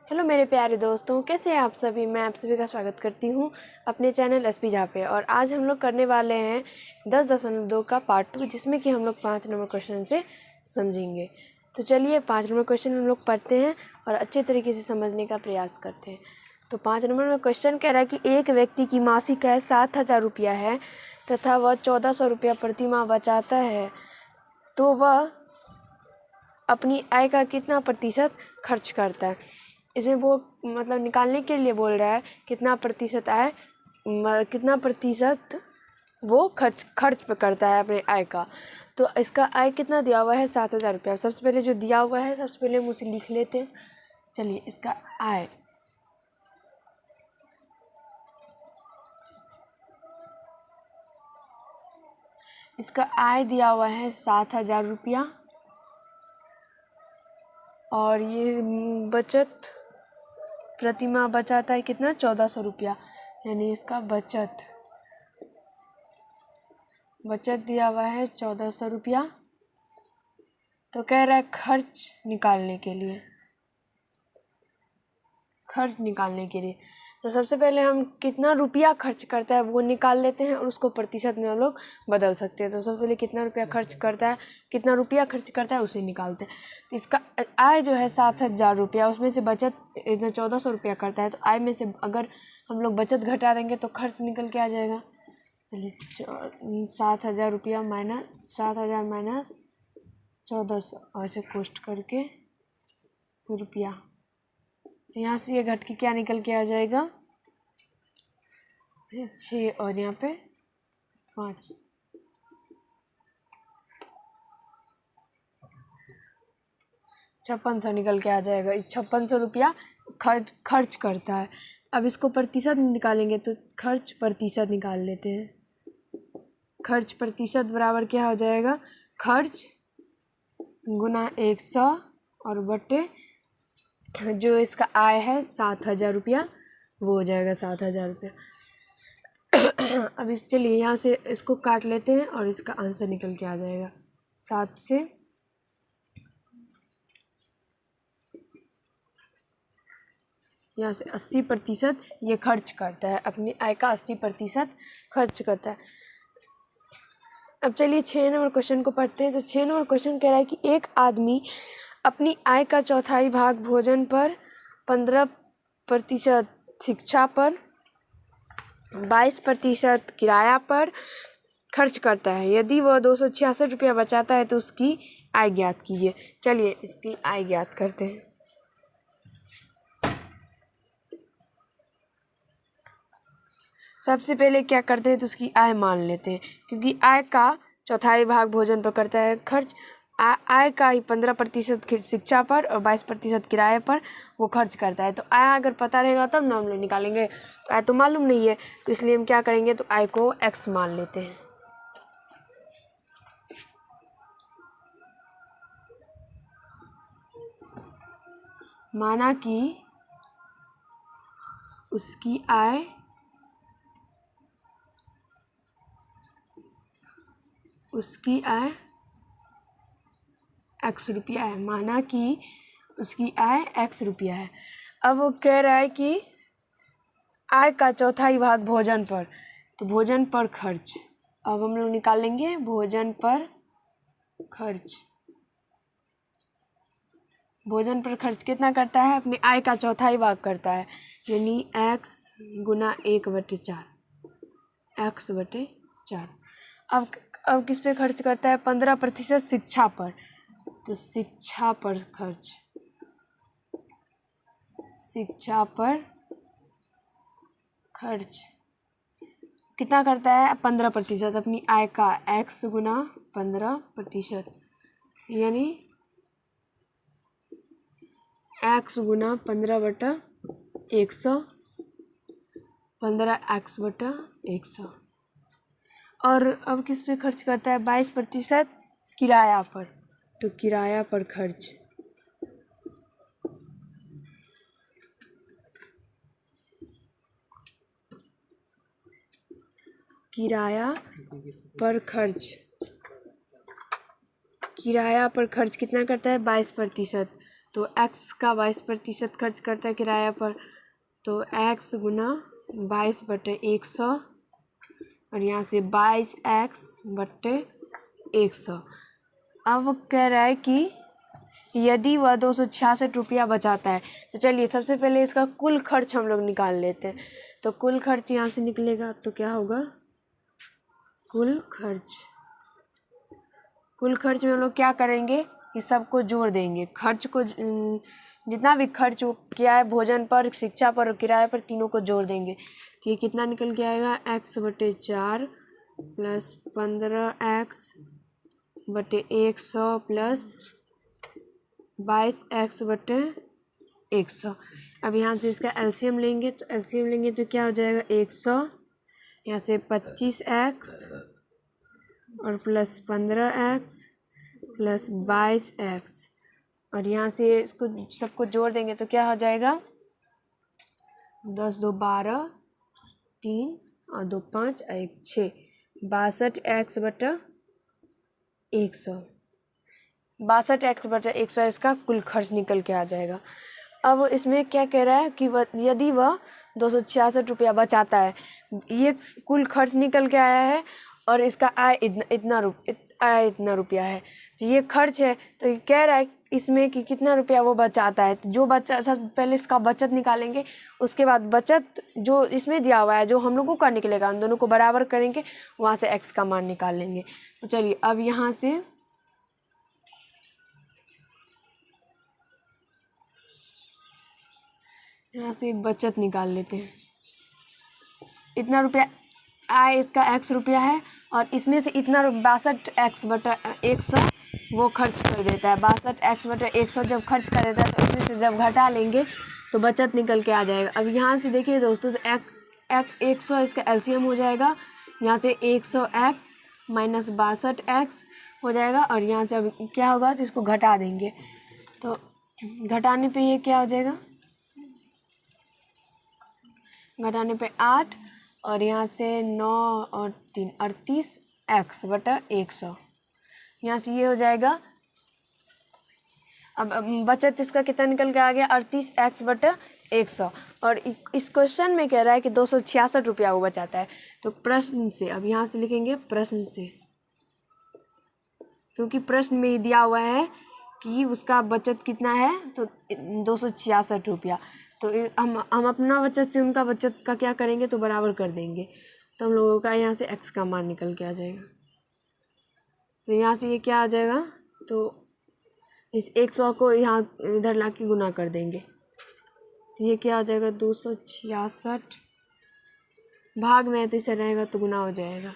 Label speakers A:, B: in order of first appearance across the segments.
A: Hello मेरे प्यारे दोस्तों, कैसे हैं आप सभी। मैं आप सभी का स्वागत करती हूं अपने चैनल एसपी झा पे। और आज हम लोग करने वाले हैं 10.2 का पार्ट 2, जिसमें कि हम लोग 5 नंबर क्वेश्चन से समझेंगे। तो चलिए 5 नंबर क्वेश्चन हम लोग पढ़ते हैं और अच्छे तरीके से समझने का प्रयास करते हैं। तो 5 नंबर में क्वेश्चन कह रहा है कि एक व्यक्ति की मासिक आय 7,000 रुपया है तथा वह 1,400 रुपया प्रति माह बचाता है, तो वह अपनी आय का कितना प्रतिशत खर्च करता है। इसमें वो मतलब निकालने के लिए बोल रहा है कितना प्रतिशत वो खर्च पे करता है अपने आय का। तो इसका आय कितना दिया हुआ है, 7,000 रुपया। सबसे पहले जो दिया हुआ है सबसे पहले हम उसे लिख लेते हैं। चलिए इसका आय दिया हुआ है 7,000 रुपया और ये बचत प्रति माह बचाता है कितना, 1,400 रुपया। यानी इसका बचत दिया हुआ है 1,400 रुपया। तो कह रहा है खर्च निकालने के लिए तो सबसे पहले हम कितना रुपया खर्च करता है वो निकाल लेते हैं और उसको प्रतिशत में हम लोग बदल सकते हैं। तो सबसे पहले कितना रुपया खर्च करता है उसे निकालते हैं। तो इसका आय जो है 7,000 रुपया, उसमें से बचत इतना 1,400 रुपया करता है। तो आय में से अगर हम लोग बचत घटा देंगे तो खर्च निकल के आ जाएगा। चलिए 7,000 रुपया माइनस 1,400 और इसे कोष्ट करके रुपया, यहाँ से ये घट के क्या निकल के आ जाएगा, 6 और यहाँ पे 5। 5600 निकल के आ जाएगा। 5600 रुपया खर्च करता है। अब इसको प्रतिशत निकालेंगे तो खर्च प्रतिशत निकाल लेते हैं। खर्च प्रतिशत बराबर क्या हो जाएगा, खर्च गुना 100 और बटे जो इसका आय है 7,000 रुपया, वो हो जाएगा 7,000 रुपया। अब चलिए यहाँ से इसको काट लेते हैं और इसका आंसर निकल के आ जाएगा। 7 से यहाँ से 80% ये खर्च करता है, अपनी आय का 80% खर्च करता है। अब चलिए 6 नंबर क्वेश्चन को पढ़ते हैं। तो 6 नंबर क्वेश्चन कह रहा है कि एक आदमी अपनी आय का चौथाई भाग भोजन पर, 15% शिक्षा पर, 22% किराया पर खर्च करता है। यदि वह 266 रुपया बचाता है तो उसकी आय ज्ञात कीजिए। चलिए इसकी आय ज्ञात करते हैं। सबसे पहले क्या करते हैं तो उसकी आय मान लेते हैं, क्योंकि आय का चौथाई भाग भोजन पर करता है खर्च। आय का ही 15% शिक्षा पर और 22% किराए पर वो खर्च करता है। तो आय अगर पता रहेगा तब ना हम लोग निकालेंगे। तो आय तो मालूम नहीं है, तो इसलिए हम क्या करेंगे, तो आय को x मान लेते हैं। माना कि उसकी आय x रुपया है। माना कि उसकी आय x रुपया है। अब वो कह रहा है कि आय का चौथाई भाग भोजन पर, तो भोजन पर खर्च। अब हम लोग निकालेंगे भोजन पर खर्च। भोजन पर खर्च कितना करता है, अपनी आय का चौथाई भाग करता है, यानी x गुना 1/4, x/4। अब किस पे खर्च करता है, 15% शिक्षा पर। तो शिक्षा पर खर्च कितना करता है, 15%, अपनी आय का x गुना 15%, यानी x गुना 15/100, 15x/100। और अब किस पे खर्च करता है, 22% किराया पर। तो किराया पर खर्च, किराया पर खर्च कितना करता है, 22%। तो x का 22% खर्च करता है किराया पर, तो x गुना 22/100 और यहाँ से 22x/100। अब कह रहा है कि यदि वह 266 रुपया बचाता है, तो चलिए सबसे पहले इसका कुल खर्च हम लोग निकाल लेते हैं। तो कुल खर्च यहाँ से निकलेगा तो क्या होगा, कुल खर्च में हम लोग क्या करेंगे कि सबको जोड़ देंगे। खर्च को जितना भी खर्च वो किया है भोजन पर, शिक्षा पर और किराए पर, तीनों को जोड़ देंगे। तो ये कितना निकल के आएगा, x/4 plus 15x/100 plus 22x/100। अब यहाँ से इसका एलसीएम लेंगे, तो एलसीएम लेंगे तो क्या हो जाएगा, 100 यहाँ से 25x और प्लस 15x प्लस 22x और यहाँ से इसको सबको जोड़ देंगे तो क्या हो जाएगा, 10 2 12, 3 और 2 5 और 1 6, 62x/100। 62x/100 इसका कुल खर्च निकल के आ जाएगा। अब इसमें क्या कह रहा है कि यदि वह 266 रुपया बचाता है, ये कुल खर्च निकल के आया है और इसका आय इतना रुपया है, तो ये खर्च है। तो ये कह रहा है इसमें कि कितना रुपया वो बचाता है। तो जो बचा, सब पहले इसका बचत निकालेंगे, उसके बाद बचत जो इसमें दिया हुआ है जो हम लोगों का निकलेगा, उन दोनों को बराबर करेंगे, वहाँ से x का मान निकाल लेंगे। तो चलिए अब यहाँ से बचत निकाल लेते हैं। इतना रुपया आय इसका x रुपया है और इसमें से इतना 62x/100 वो खर्च कर देता है। 62x/100 जब खर्च कर देता है तो इसमें से जब घटा लेंगे तो बचत निकल के आ जाएगा। अब यहाँ से देखिए दोस्तों, तो 100 इसका एलसीएम हो जाएगा, यहाँ से 100x माइनस 62x हो जाएगा और यहाँ से अब क्या होगा, तो इसको घटा देंगे। तो घटाने पे ये क्या हो जाएगा, घटाने पे 8 और यहाँ से 9 और 3 38x/100। यहाँ से ये हो जाएगा। अब बचत इसका कितना निकल के आ गया, 38x/100 और इस क्वेश्चन में कह रहा है कि 266 रुपया वो बचाता है। तो प्रश्न से, अब यहाँ से लिखेंगे प्रश्न से, क्योंकि प्रश्न में दिया हुआ है कि उसका बचत कितना है, तो 266 रुपया। तो हम अपना बचत से उनका बचत का क्या करेंगे, तो बराबर कर देंगे। तो हम लोगों का यहाँ से x का मान निकल के आ जाएगा। तो यहाँ से ये क्या आ जाएगा, तो इस 100 को यहाँ इधर ला के गुना कर देंगे, तो ये क्या हो जाएगा, 266 भाग में है तो इसे रहेगा तो गुना हो जाएगा।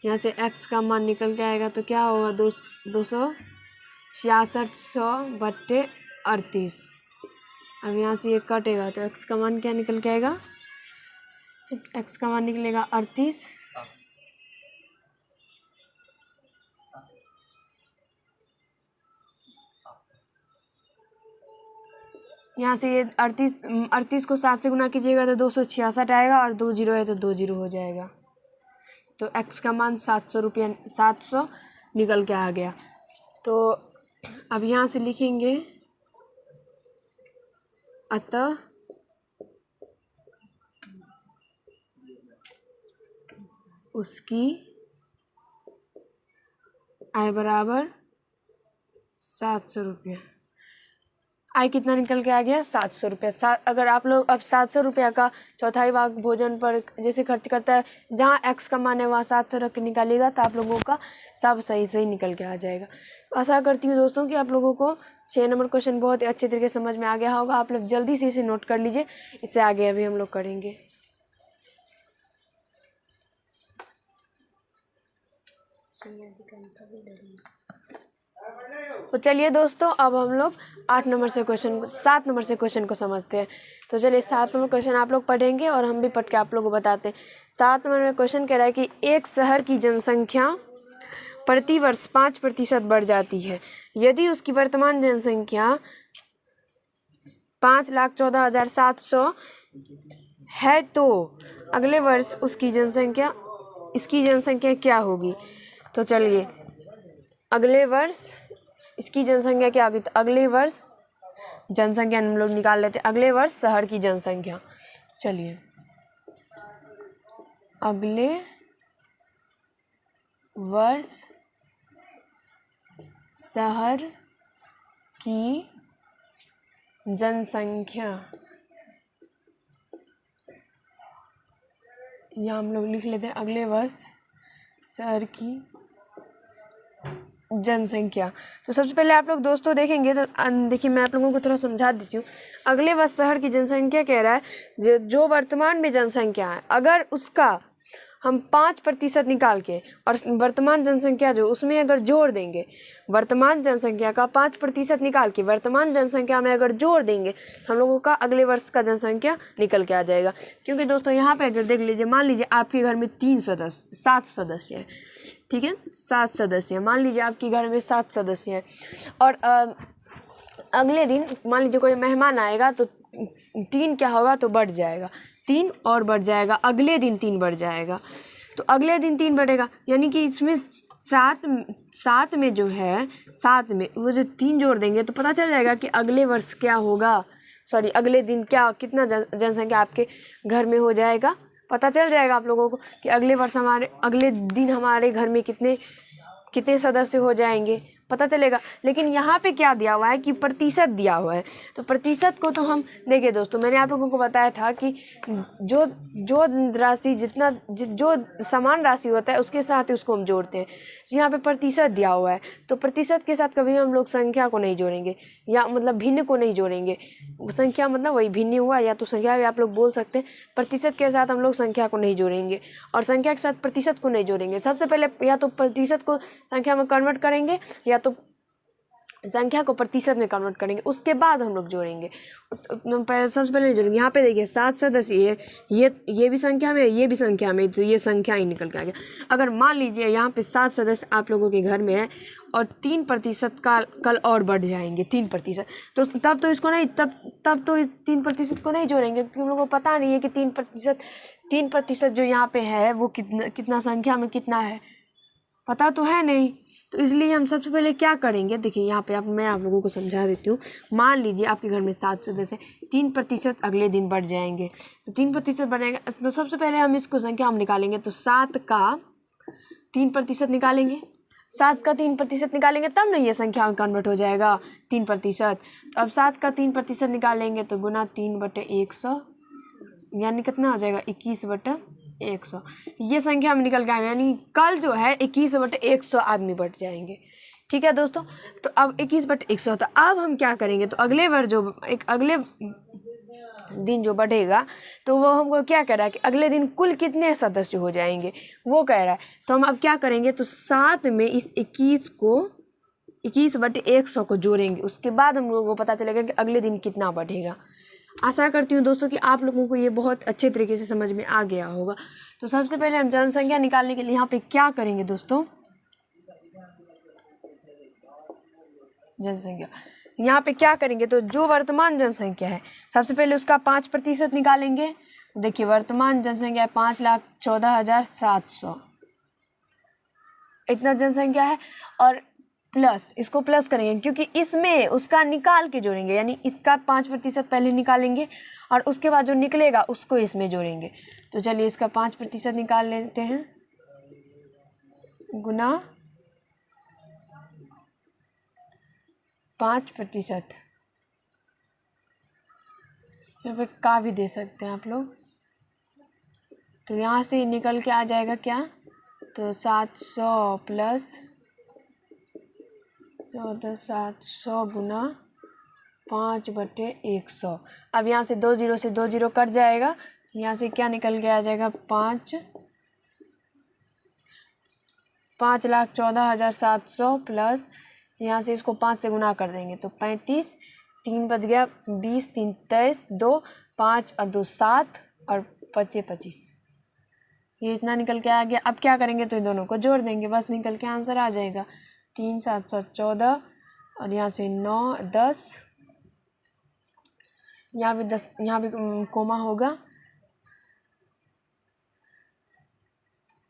A: यहाँ से x का मान निकल के आएगा तो क्या होगा, 266/38। अब यहाँ से ये कटेगा तो x का मान क्या निकल के आएगा, x का मान निकलेगा 38। यहाँ से ये 38 को 7 से गुना कीजिएगा तो 266 आएगा और 2 जीरो है तो 2 जीरो हो जाएगा। तो x का मान 700 निकल के आ गया। तो अब यहाँ से लिखेंगे, अतः उसकी आय बराबर 700 रुपया। आय कितना निकल के आ गया, 700 रुपया। अगर आप लोग अब 700 रुपया का चौथाई भाग भोजन पर जैसे खर्च करता है, जहाँ x का मान है वहाँ 700 रख के निकालिएगा तो आप लोगों का सब सही निकल के आ जाएगा। आशा करती हूँ दोस्तों कि आप लोगों को 6 नंबर क्वेश्चन बहुत ही अच्छे तरीके से समझ में आ गया होगा। आप लोग जल्दी से इसे नोट कर लीजिए, इससे आगे अभी हम लोग करेंगे। तो चलिए दोस्तों, अब हम लोग 7 नंबर से क्वेश्चन को समझते हैं। तो चलिए 7 नंबर क्वेश्चन आप लोग पढ़ेंगे और हम भी पढ़ के आप लोगों को बताते हैं। 7 नंबर में क्वेश्चन कह रहा है कि एक शहर की जनसंख्या प्रतिवर्ष 5% बढ़ जाती है। यदि उसकी वर्तमान जनसंख्या 5,14,700 है तो अगले वर्ष इसकी जनसंख्या क्या होगी। तो चलिए, अगले वर्ष इसकी जनसंख्या क्या होगी, तो अगले वर्ष जनसंख्या हम लोग निकाल लेते हैं। अगले वर्ष शहर की जनसंख्या, चलिए अगले वर्ष शहर की जनसंख्या, यहाँ हम लोग लिख लेते हैं अगले वर्ष शहर की जनसंख्या। तो सबसे पहले आप लोग दोस्तों देखेंगे तो देखिए मैं आप लोगों को थोड़ा समझा देती हूँ। अगले वर्ष शहर की जनसंख्या कह रहा है जो वर्तमान में जनसंख्या है, अगर उसका हम 5% निकाल के और वर्तमान जनसंख्या जो उसमें अगर जोड़ देंगे, वर्तमान जनसंख्या का 5% निकाल के वर्तमान जनसंख्या में अगर जोड़ देंगे, हम लोगों का अगले वर्ष का जनसंख्या निकल के आ जाएगा। क्योंकि दोस्तों यहाँ पे अगर देख लीजिए, मान लीजिए आपके घर में 7 सदस्य हैं, ठीक है, 7 सदस्य हैं, मान लीजिए आपके घर में 7 सदस्य हैं और अगले दिन मान लीजिए कोई मेहमान आएगा तो 3 क्या होगा तो बढ़ जाएगा, 3 और बढ़ जाएगा, अगले दिन 3 बढ़ जाएगा, तो अगले दिन 3 बढ़ेगा, यानी कि इसमें 7 में जो है 7 में वो जो 3 जोड़ देंगे तो पता चल जाएगा कि अगले वर्ष क्या होगा, सॉरी अगले दिन क्या कितना जनसंख्या आपके घर में हो जाएगा। पता चल जाएगा आप लोगों को कि अगले वर्ष अगले दिन हमारे घर में कितने सदस्य हो जाएंगे, पता चलेगा। लेकिन यहाँ पे क्या दिया हुआ है कि प्रतिशत दिया हुआ है, तो प्रतिशत को तो हम देखिए दोस्तों, मैंने आप लोगों को बताया था कि जो राशि जो समान राशि होता है उसके साथ ही उसको हम जोड़ते हैं। यहाँ पे प्रतिशत दिया हुआ है तो प्रतिशत के साथ कभी हम लोग संख्या को नहीं जोड़ेंगे, या मतलब भिन्न को नहीं जोड़ेंगे। संख्या मतलब वही भिन्न हुआ, या तो संख्या भी आप लोग बोल सकते हैं। प्रतिशत के साथ हम लोग संख्या को नहीं जोड़ेंगे और संख्या के साथ प्रतिशत को नहीं जोड़ेंगे। सबसे पहले या तो प्रतिशत को संख्या में कन्वर्ट करेंगे या तो संख्या को प्रतिशत में कन्वर्ट करेंगे, उसके बाद हम लोग जोड़ेंगे। सबसे पहले नहीं जोड़ेंगे। यहाँ पे देखिए 7 सदस्य है, ये भी संख्या में, ये भी संख्या में, तो ये संख्या ही निकल के आ गया। अगर मान लीजिए यहाँ पे 7 सदस्य आप लोगों के घर में है और 3% का कल और बढ़ जाएंगे, 3%, तो तब तो इसको नहीं, तब तो इस 3% को नहीं जोड़ेंगे, क्योंकि हम लोग को पता नहीं है कि 3% जो यहाँ पे है वो कितना संख्या में कितना है, पता तो है नहीं। तो इसलिए हम सबसे पहले क्या करेंगे, देखिए यहाँ पे मैं आप लोगों को समझा देती हूँ। मान लीजिए आपके घर में 7 सदस्य, 3% अगले दिन बढ़ जाएंगे, तो 3% बढ़ जाएंगे, तो सबसे पहले हम इसको संख्या हम निकालेंगे, तो 7 का 3% निकालेंगे, 7 का 3% निकालेंगे तब ना ये संख्या में कन्वर्ट हो जाएगा 3%। तो अब 7 का 3% निकालेंगे तो गुना 3/100, यानी कितना हो जाएगा 21/100। ये संख्या में निकल के आएगा, यानी कल जो है 21/100 आदमी बढ़ जाएंगे। ठीक है दोस्तों, तो अब 21/100, तो अब हम क्या करेंगे, तो अगले दिन जो बढ़ेगा तो वो हमको क्या कह रहा है कि अगले दिन कुल कितने सदस्य हो जाएंगे वो कह रहा है। तो हम अब क्या करेंगे, तो 7 में इस 21/100 को जोड़ेंगे, उसके बाद हम लोगों को पता चलेगा कि अगले दिन कितना बढ़ेगा। आशा करती हूँ दोस्तों कि आप लोगों को ये बहुत अच्छे तरीके से समझ में आ गया होगा। तो सबसे पहले हम जनसंख्या निकालने के लिए यहाँ पे क्या करेंगे दोस्तों, जनसंख्या यहाँ पे क्या करेंगे, तो जो वर्तमान जनसंख्या है सबसे पहले उसका 5% निकालेंगे। देखिए वर्तमान जनसंख्या 5,14,700 इतना जनसंख्या है, और प्लस इसको प्लस करेंगे क्योंकि इसमें उसका निकाल के जोड़ेंगे, यानी इसका 5% पहले निकालेंगे और उसके बाद जो निकलेगा उसको इसमें जोड़ेंगे। तो चलिए इसका 5% निकाल लेते हैं, गुना 5%, यहाँ पे का भी दे सकते हैं आप लोग। तो यहाँ से निकल के आ जाएगा क्या, तो 700 प्लस 14,700 गुना 5/100। अब यहाँ से 2 जीरो से 2 जीरो कट जाएगा, यहाँ से क्या निकल के आ जाएगा, 5,14,700 प्लस यहाँ से इसको 5 से गुना कर देंगे तो 35, 3 बच गया 20, 3 23, 2 5 और 2 7 और 5 25, ये इतना निकल के आ गया। अब क्या करेंगे, तो इन दोनों को जोड़ देंगे, बस निकल के आंसर आ जाएगा 3 7 7 14 और यहाँ से 9 10, यहाँ भी 10, यहाँ भी कोमा होगा,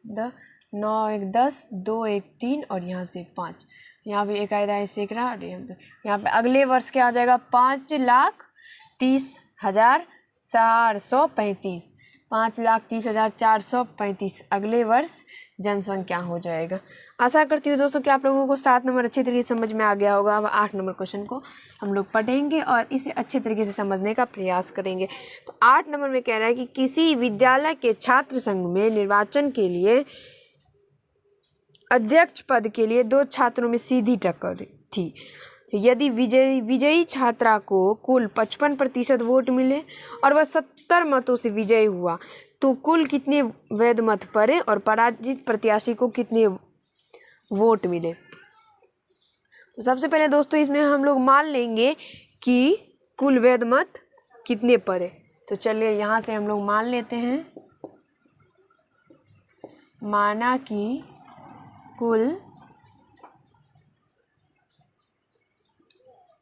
A: 9 1 10, 2 1 3 और यहाँ से 5, यहाँ पे 1 आधा सैकड़ा, यहाँ पे अगले वर्ष क्या आ जाएगा 5,30,435, 5,30,435 अगले वर्ष जनसंख्या हो जाएगा। आशा करती हूँ दोस्तों कि आप लोगों को 7 नंबर अच्छे तरीके से समझ में आ गया होगा। अब 8 नंबर क्वेश्चन को हम लोग पढ़ेंगे और इसे अच्छे तरीके से समझने का प्रयास करेंगे। तो 8 नंबर में कह रहा है कि किसी विद्यालय के छात्र संघ में निर्वाचन के लिए अध्यक्ष पद के लिए 2 छात्रों में सीधी टक्कर थी। यदि विजयी छात्रा को कुल 55% वोट मिले और वह 70 मतों से विजयी हुआ तो कुल कितने वैध मत पड़े और पराजित प्रत्याशी को कितने वोट मिले। तो सबसे पहले दोस्तों इसमें हम लोग मान लेंगे कि कुल वैध मत कितने पड़े। तो चलिए यहाँ से हम लोग मान लेते हैं, माना कि कुल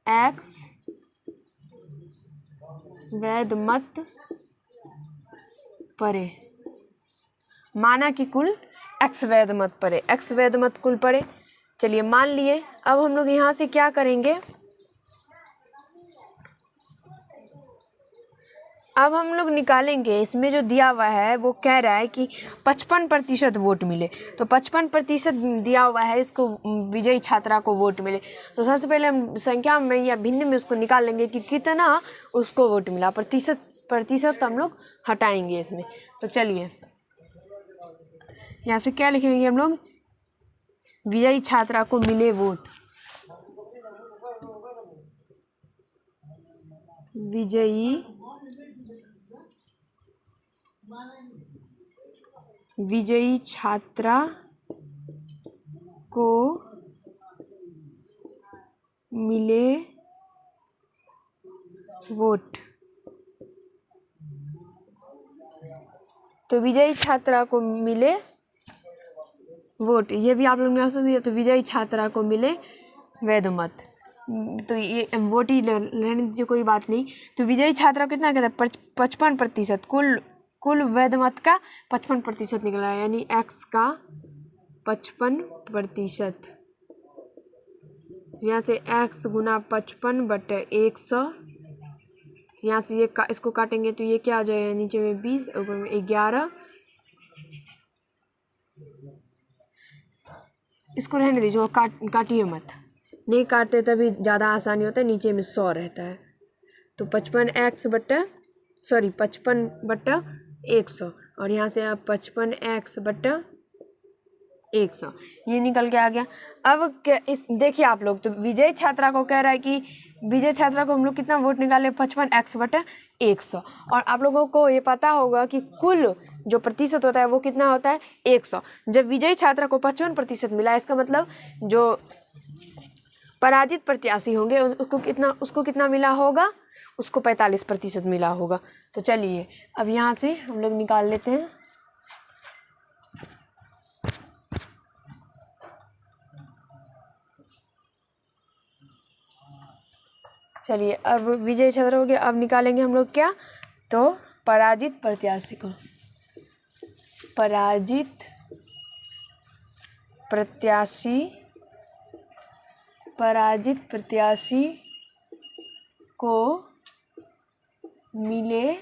A: x वैध मत पड़े, माना कि कुल x वैध मत पड़े, x वैध मत कुल पड़े। चलिए मान लिए। अब हम लोग यहाँ से क्या करेंगे, अब हम लोग निकालेंगे। इसमें जो दिया हुआ है वो कह रहा है कि 55% वोट मिले, तो 55% दिया हुआ है इसको विजयी छात्रा को वोट मिले। तो सबसे पहले हम संख्या में या भिन्न में उसको निकाल लेंगे कि कितना उसको वोट मिला। प्रतिशत हम लोग हटाएंगे इसमें। तो चलिए यहाँ से क्या लिखेंगे हम लोग, विजयी छात्रा को मिले वोट, विजयी छात्रा को मिले वोट। तो विजयी छात्रा को मिले वोट, ये भी आप लोग ने आंसर दिया। तो विजयी छात्रा को मिले वैध मत, तो ये वोट ही रहने दीजिए, कोई बात नहीं। तो विजयी छात्रा कितना कहता है 55%, कुल वैध मत का 55% निकला है, यानी x का 55%। तो यहाँ से x गुना 55/100, तो यहाँ से ये इसको काटेंगे तो ये क्या आ जाएगा, नीचे में 20 ऊपर में 11। इसको रहने दीजिए, काटिए मत, नहीं काटते तभी ज़्यादा आसानी होता है, नीचे में 100 रहता है। तो 55/100 और यहाँ से आप 55x/100 ये निकल के आ गया। अब इस देखिए आप लोग, तो विजय छात्रा को कह रहा है कि विजय छात्रा को हम लोग कितना वोट निकाले 55x/100। और आप लोगों को ये पता होगा कि कुल जो प्रतिशत होता है वो कितना होता है 100। जब विजयी छात्रा को 55% मिला, इसका मतलब जो पराजित प्रत्याशी होंगे उसको कितना मिला होगा, उसको 45% मिला होगा। तो चलिए अब यहाँ से हम लोग निकाल लेते हैं। चलिए अब विजय छात्रा हो गया। अब निकालेंगे हम लोग क्या, तो पराजित प्रत्याशी को, पराजित प्रत्याशी को मिले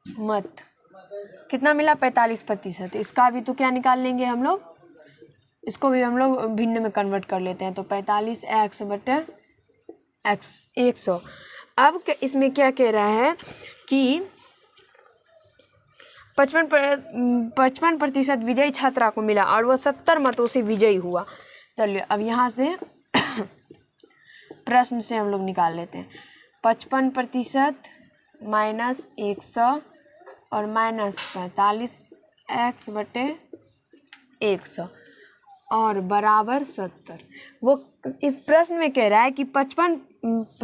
A: मत कितना मिला 45%। इसका भी तो क्या निकाल लेंगे हम लोग, इसको भी हम लोग भिन्न में कन्वर्ट कर लेते हैं। तो 45x/100। अब इसमें क्या कह रहा है कि 55% विजयी छात्रा को मिला और वह 70 मतों से विजयी हुआ। चलिए अब यहाँ से प्रश्न से हम लोग निकाल लेते हैं। 55% माइनस 100 और माइनस 45x/100 और बराबर 70। वो इस प्रश्न में कह रहा है कि 55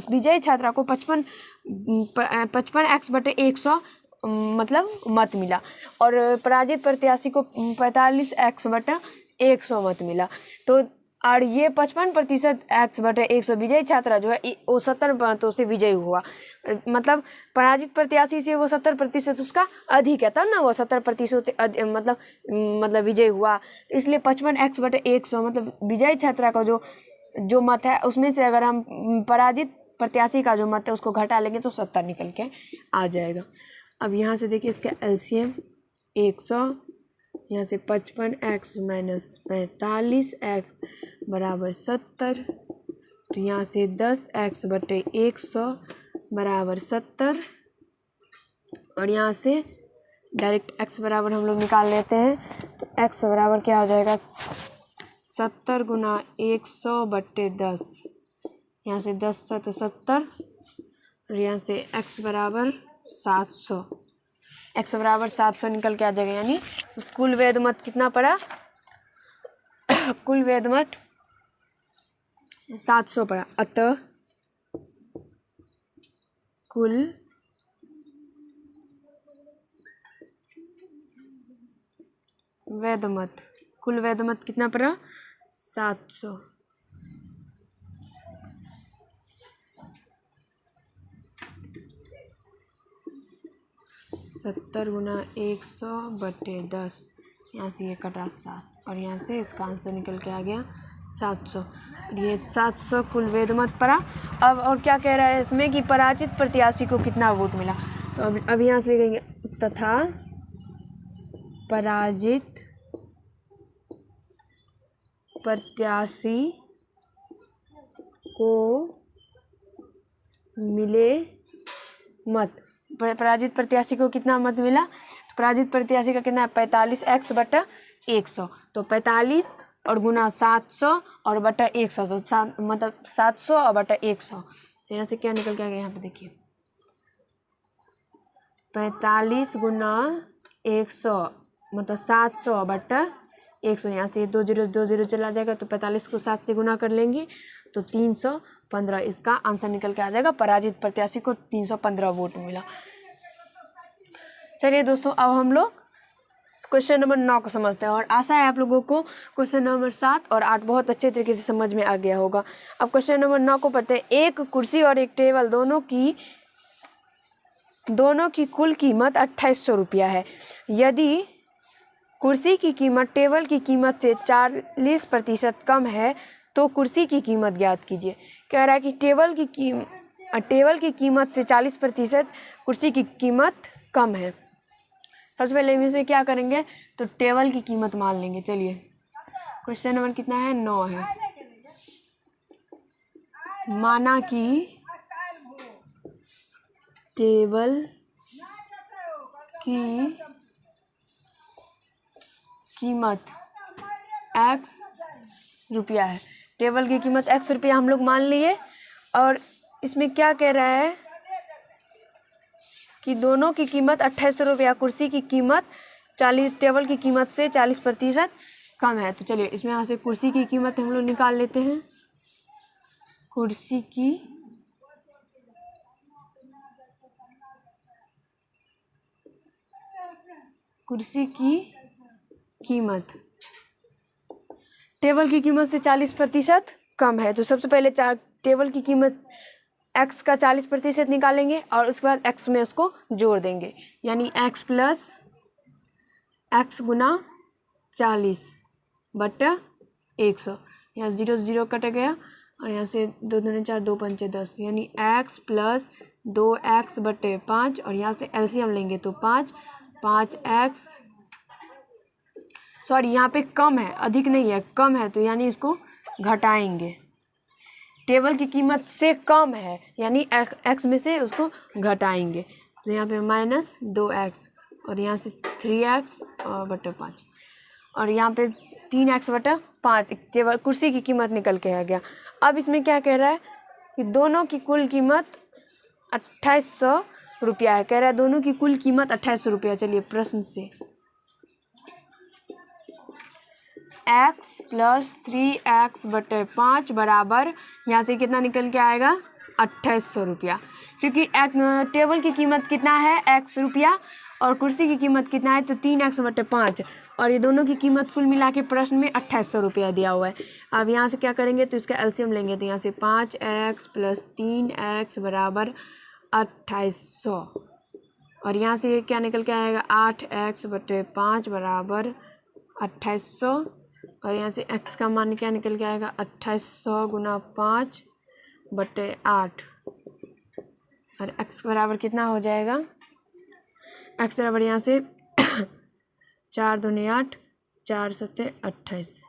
A: विजयी छात्रा को 55x/100 मतलब मत मिला और पराजित प्रत्याशी को 45x/100 मत मिला। तो और ये 55% एक्स बटे 100 विजयी छात्रा जो है वो 70% से विजयी हुआ, मतलब पराजित प्रत्याशी से वो 70% उसका अधिक है, तब ना वो 70% से मतलब विजयी हुआ। तो इसलिए 55x बटे 100 मतलब विजयी छात्रा का जो मत है उसमें से अगर हम पराजित प्रत्याशी का जो मत है उसको घटा लेंगे तो 70 निकल के आ जाएगा। अब यहाँ से देखिए इसका एलसीएम 100, यहाँ से 55x माइनस 45x बराबर 70, तो यहाँ से 10x बटे 100 बराबर 70, और यहाँ से डायरेक्ट x बराबर हम लोग निकाल लेते हैं। तो x बराबर क्या हो जाएगा 70 गुना 100 बटे 10, यहाँ से 10 7 70, और यहाँ से x बराबर 700, x बराबर 700 निकल के आ जाएगा। यानी कुल वेद मत कितना पड़ा कुल वेद मत 700 पड़ा। अतः कुल वेद मत कितना पड़ा 700। सत्तर गुना 100 बटे 10, यहाँ से ये कटा 7, और यहाँ से इसका आंसर निकल के आ गया 700। ये 700 कुल वेद मत पड़ा। अब और क्या कह रहा है इसमें कि पराजित प्रत्याशी को कितना वोट मिला, तो अब यहाँ से लिखेंगे तथा पराजित प्रत्याशी को मिले मत। पराजित प्रत्याशी को कितना मत मिला, पराजित प्रत्याशी का कितना है 45x बटा 100, तो 45 और गुना 700 और बटा 100, तो मतलब 700 और बटा 100, तो यहाँ से क्या निकल के आ गया, यहाँ पे देखिए 45 गुना 100 मतलब 700 बटा 100, यहाँ से 2 0 चला जाएगा, तो 45 को 7 से गुना कर लेंगे तो 315, इसका आंसर निकल के आ जाएगा। पराजित प्रत्याशी को 315 वोट मिला। चलिए दोस्तों, अब हम लोग क्वेश्चन नंबर 9 को समझते हैं, और आशा है आप लोगों को क्वेश्चन नंबर 7 और 8 बहुत अच्छे तरीके से समझ में आ गया होगा। अब क्वेश्चन नंबर 9 को पढ़ते हैं। एक कुर्सी और एक टेबल दोनों की कुल कीमत 2800 रुपया है। यदि कुर्सी की कीमत टेबल की कीमत से 40% कम है तो कुर्सी की कीमत ज्ञात कीजिए। कह रहा है कि टेबल की कीमत से 40% कुर्सी की कीमत कम है। सबसे पहले हम इसमें क्या करेंगे, तो टेबल की कीमत मान लेंगे। चलिए, क्वेश्चन नंबर कितना है 9 है। माना कि टेबल की कीमत x रुपया है। टेबल की कीमत x रुपया हम लोग मान लिए, और इसमें क्या कह रहा है कि दोनों की कीमत 2800 रुपया, कुर्सी की कीमत टेबल की कीमत से 40% कम है। तो चलिए इसमें यहाँ से कुर्सी की कीमत हम लोग निकाल लेते हैं। कुर्सी की कीमत टेबल की कीमत से 40% कम है, तो सबसे पहले टेबल की कीमत x का 40% निकालेंगे और उसके बाद x में उसको जोड़ देंगे, यानी x प्लस x गुना 40 बटा 100। यहाँ 0 0 कट गया, और यहाँ से 2 दूनी 4 2 पंचे 10, यानी x प्लस 2x बटे 5, और यहाँ से एलसीएम लेंगे तो 5x सॉरी यहाँ पे कम है, अधिक नहीं है, कम है, तो यानी इसको घटाएंगे। टेबल की कीमत से कम है यानी x में से उसको घटाएंगे, तो यहाँ पे माइनस 2x, और यहाँ से 3x और बटा 5, और यहाँ पे 3x बटा 5 टेबल कुर्सी की कीमत निकल के आ गया। अब इसमें क्या कह रहा है कि दोनों की कुल कीमत 2800 रुपया है। कह रहा है दोनों की कुल कीमत 2800 रुपया। चलिए प्रश्न से x प्लस 3x बटे 5 बराबर, यहाँ से कितना निकल के आएगा 2800 रुपया, क्योंकि टेबल की कीमत कितना है x रुपया और कुर्सी की कीमत कितना है, तो 3x/5, और ये दोनों की कीमत कुल मिला के प्रश्न में 2800 रुपया दिया हुआ है। अब यहाँ से क्या करेंगे, तो इसका एलसीएम लेंगे, तो यहाँ से 5x + 3x = 2800, और यहाँ से ये क्या निकल के आएगा, 8x/5 = 2800, और यहाँ से x का मान क्या निकल के आएगा, 2800 × 5/8, और x बराबर कितना हो जाएगा, x बराबर यहाँ से 4 दूनी 8, 4 7 28,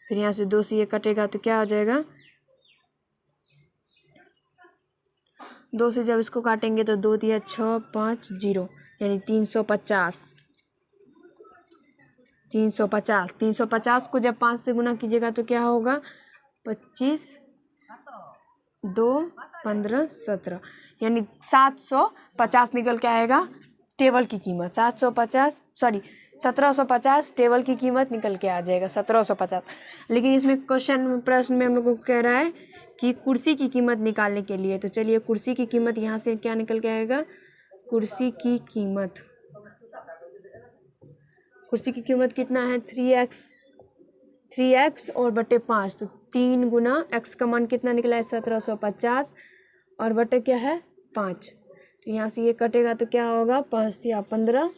A: फिर यहाँ से 2 से ये कटेगा तो क्या हो जाएगा, 2 से जब इसको काटेंगे तो 2 × 6 = 5 0, यानी 350। 350 को जब 5 से गुना कीजिएगा तो क्या होगा, 25 2 15 17, यानी 750 निकल के आएगा टेबल की कीमत। 1750 टेबल की कीमत निकल के आ जाएगा 1750। लेकिन इसमें प्रश्न में हम लोग को कह रहा है कि कुर्सी की कीमत निकालने के लिए, तो चलिए कुर्सी की कीमत यहाँ से क्या निकल के आएगा, कुर्सी की कीमत कितना है, 3x और बटे 5, तो 3 गुना x का मान कितना निकला है, 1750, और बटे क्या है 5, तो यहाँ से ये कटेगा तो क्या होगा, 5 × 15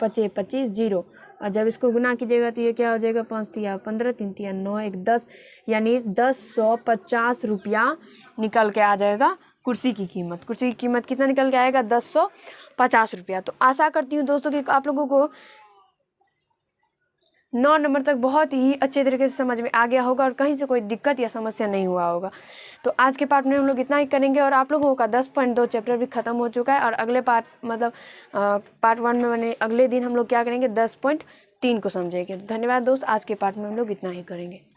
A: = 25 0, और जब इसको गुना कीजिएगा तो ये क्या हो जाएगा, 5 × 15 3 × 9 1 10, यानी 1050 रुपया निकल के आ जाएगा कुर्सी की कीमत। कुर्सी की कीमत कितना निकल के आएगा, 1050 रुपया। तो आशा करती हूँ दोस्तों कि आप लोगों को 9 नंबर तक बहुत ही अच्छे तरीके से समझ में आ गया होगा और कहीं से कोई दिक्कत या समस्या नहीं हुआ होगा। तो आज के पार्ट में हम लोग इतना ही करेंगे, और आप लोगों का 10.2 चैप्टर भी ख़त्म हो चुका है, और अगले पार्ट पार्ट 1 में मैंने अगले दिन हम लोग क्या करेंगे, 10.3 को समझेंगे। धन्यवाद दोस्त, आज के पार्ट में हम लोग इतना ही करेंगे।